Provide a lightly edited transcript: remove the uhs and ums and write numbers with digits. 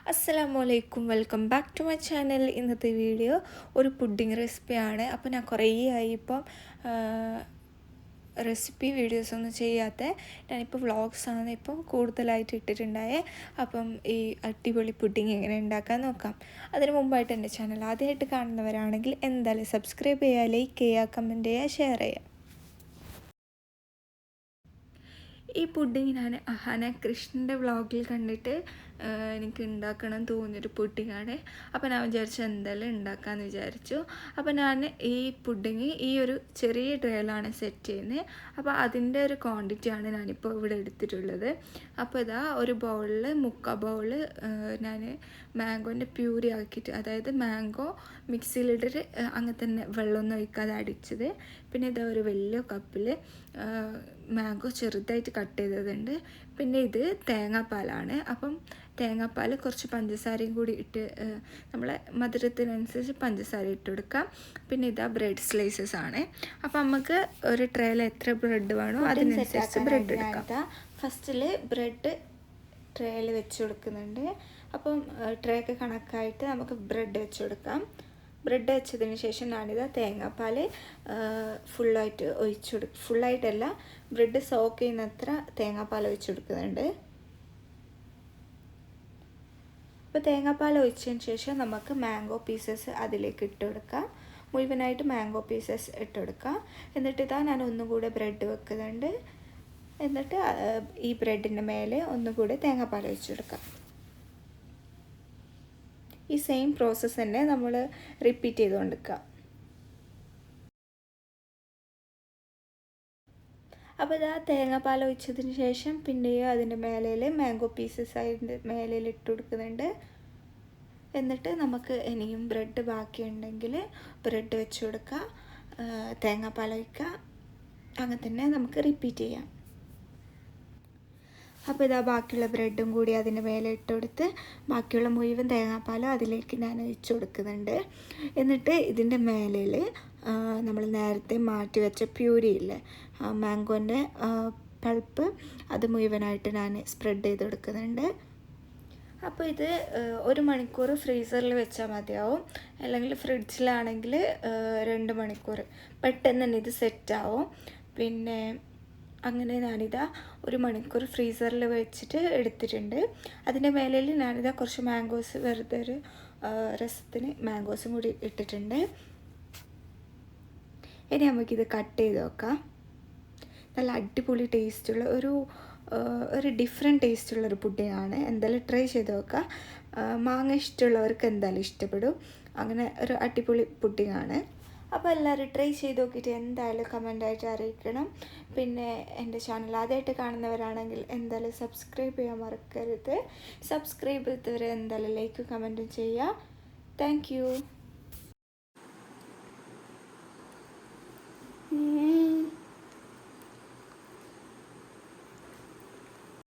അസ്സലാമലൈക്കും, welcome back to my channel. ഇന്നത്തെ video ഒരു പുഡിംഗ് റെസിപ്പിയാണ്. അപ്പോൾ ഞാൻ കുറേ ആയി ഇപ്പം റെസിപ്പി വീഡിയോസൊന്നും ചെയ്യാത്ത. ഞാനിപ്പോൾ വ്ളോഗ്സാണ് ഇപ്പം കൂടുതലായിട്ട് ഇട്ടിട്ടുണ്ടായേ. അപ്പം ഈ അടിപൊളി പുഡിംഗ് എങ്ങനെ ഉണ്ടാക്കാൻ നോക്കാം. അതിന് മുമ്പായിട്ട് എൻ്റെ ചാനൽ ആദ്യമായിട്ട് കാണുന്നവരാണെങ്കിൽ എന്തായാലും സബ്സ്ക്രൈബ് ചെയ്യുക, ലൈക്ക് ചെയ്യുക, കമൻറ്റ് ചെയ്യുക, ഷെയർ ചെയ്യുക. ഈ പുഡിങ് ഞാൻ അഹാന കൃഷ്ണൻ്റെ വ്ളോഗിൽ കണ്ടിട്ട് എനിക്ക് ഉണ്ടാക്കണം തോന്നിയൊരു പുഡിങ്ങാണ്. അപ്പോൾ ഞാൻ വിചാരിച്ചു എന്തായാലും ഉണ്ടാക്കാമെന്ന് വിചാരിച്ചു. അപ്പോൾ ഞാൻ ഈ പുഡിങ് ഈ ഒരു ചെറിയ ട്രേയിലാണ് സെറ്റ് ചെയ്യുന്നത്. അപ്പോൾ അതിൻ്റെ ഒരു ക്വാണ്ടിറ്റിയാണ് ഞാനിപ്പോൾ ഇവിടെ എടുത്തിട്ടുള്ളത്. അപ്പോൾ ഇതാ ഒരു ബൗളിൽ 3/4 ബൗൾ ഞാൻ മാംഗോൻ്റെ പ്യൂരി ആക്കിയിട്ട്, അതായത് മാംഗോ മിക്സിയിലിട്ടിട്ട് അങ്ങനെ തന്നെ വെള്ളമൊന്നും ഒഴിക്കാതെ അടിച്ചത്. പിന്നെ ഇതാ ഒരു വലിയ കപ്പിൽ മാംഗോ ചെറുതായിട്ട് കട്ട് ചെയ്തതുണ്ട്. പിന്നെ ഇത് തേങ്ങാപ്പാലാണ്. അപ്പം തേങ്ങാപ്പാൽ കുറച്ച് പഞ്ചസാരയും കൂടി ഇട്ട് നമ്മളെ മധുരത്തിനനുസരിച്ച് പഞ്ചസാര ഇട്ട് കൊടുക്കാം. പിന്നെ ഇതാ ബ്രെഡ് സ്ലൈസസ് ആണ്. അപ്പം നമുക്ക് ഒരു ട്രേയിൽ എത്ര ബ്രെഡ് വേണോ അതിനനുസരിച്ച് ബ്രെഡ് എടുക്കാം. ഫസ്റ്റിൽ ബ്രെഡ് ട്രേയിൽ വെച്ച് കൊടുക്കുന്നുണ്ട്. അപ്പം ട്രേക്ക് കണക്കായിട്ട് നമുക്ക് ബ്രെഡ് വെച്ച് കൊടുക്കാം. ബ്രെഡ് വെച്ചതിന് ശേഷം ഞാനിതാ തേങ്ങാപ്പാൽ ഫുള്ളായിട്ട് ഒഴിച്ചു കൊടുക്കും. ഫുള്ളായിട്ടല്ല, ബ്രെഡ് സോക്ക് ചെയ്യുന്നത്ര തേങ്ങാപ്പാൽ ഒഴിച്ചു കൊടുക്കുന്നുണ്ട്. അപ്പോൾ തേങ്ങാപ്പാൽ ഒഴിച്ചതിന് ശേഷം നമുക്ക് മാംഗോ പീസസ് അതിലേക്ക് ഇട്ട് കൊടുക്കാം. മുഴുവനായിട്ട് മാംഗോ പീസസ് ഇട്ട് കൊടുക്കാം. എന്നിട്ട് ഇതാ ഞാൻ ഒന്നുകൂടെ ബ്രെഡ് വെക്കുന്നുണ്ട്. എന്നിട്ട് ഈ ബ്രെഡിൻ്റെ മേലെ ഒന്നുകൂടെ തേങ്ങാപ്പാൽ ഒഴിച്ചു കൊടുക്കാം. ഈ സെയിം പ്രോസസ്സ് തന്നെ നമ്മൾ റിപ്പീറ്റ് ചെയ്തുകൊണ്ടിരിക്കുക. അപ്പോൾ ഇതാ തേങ്ങാപ്പാൽ ഒഴിച്ചതിന് ശേഷം പിന്നെയും അതിൻ്റെ മേലയിൽ മാംഗോ പീസസ് അതിൻ്റെ മേലയിൽ ഇട്ട് കൊടുക്കുന്നുണ്ട്. എന്നിട്ട് നമുക്ക് ഇനിയും ബ്രെഡ് ബാക്കിയുണ്ടെങ്കിൽ ബ്രെഡ് വെച്ച് കൊടുക്കുക, തേങ്ങാപ്പാൽ ഒഴിക്കുക. അങ്ങനെ തന്നെ നമുക്ക് റിപ്പീറ്റ് ചെയ്യാം. അപ്പോൾ ഇതാ ബാക്കിയുള്ള ബ്രെഡും കൂടി അതിൻ്റെ മേലെ ഇട്ട് കൊടുത്ത് ബാക്കിയുള്ള മുഴുവൻ തേങ്ങാപ്പാലും അതിലേക്ക് ഞാൻ ഒഴിച്ച് കൊടുക്കുന്നുണ്ട്. എന്നിട്ട് ഇതിൻ്റെ മേലയിൽ നമ്മൾ നേരത്തെ മാറ്റി വെച്ച പ്യൂരി ഇല്ലേ, മാംഗോൻ്റെ പൾപ്പ്, അത് മുഴുവനായിട്ട് ഞാൻ സ്പ്രെഡ് ചെയ്ത് കൊടുക്കുന്നുണ്ട്. അപ്പോൾ ഇത് 1 മണിക്കൂർ ഫ്രീസറിൽ വെച്ചാൽ മതിയാവും. അല്ലെങ്കിൽ ഫ്രിഡ്ജിലാണെങ്കിൽ 2 മണിക്കൂർ പെട്ടെന്ന് തന്നെ ഇത് സെറ്റാവും. പിന്നെ അങ്ങനെ ഞാനിതാ 1 മണിക്കൂർ ഫ്രീസറിൽ വെച്ചിട്ട് എടുത്തിട്ടുണ്ട്. അതിൻ്റെ മേലിൽ ഞാനിതാ കുറച്ച് മാംഗോസ്, വെറുതെ ഒരു രസത്തിന് മാംഗോസും കൂടി ഇട്ടിട്ടുണ്ട്. ഇനി നമുക്കിത് കട്ട് ചെയ്ത് നോക്കാം. നല്ല അടിപൊളി ടേസ്റ്റുള്ള ഒരു ഡിഫറെൻറ്റ് ടേസ്റ്റുള്ളൊരു പുഡിങ്ങാണ്. എന്തായാലും ട്രൈ ചെയ്ത് നോക്കുക. മാങ്ങ ഇഷ്ടമുള്ളവർക്ക് എന്തായാലും ഇഷ്ടപ്പെടും. അങ്ങനെ ഒരു അടിപൊളി പുഡിങ്ങാണ്. അപ്പോൾ എല്ലാവരും ട്രൈ ചെയ്ത് നോക്കിയിട്ട് എന്തായാലും കമൻ്റായിട്ട് അറിയിക്കണം. പിന്നെ എൻ്റെ ചാനൽ ആദ്യമായിട്ട് കാണുന്നവരാണെങ്കിൽ എന്തായാലും സബ്സ്ക്രൈബ് ചെയ്യാൻ മറക്കരുത്. സബ്സ്ക്രൈബ് ചെയ്തവരെ എന്തായാലും ലൈക്കും കമൻറ്റും ചെയ്യുക. Thank you.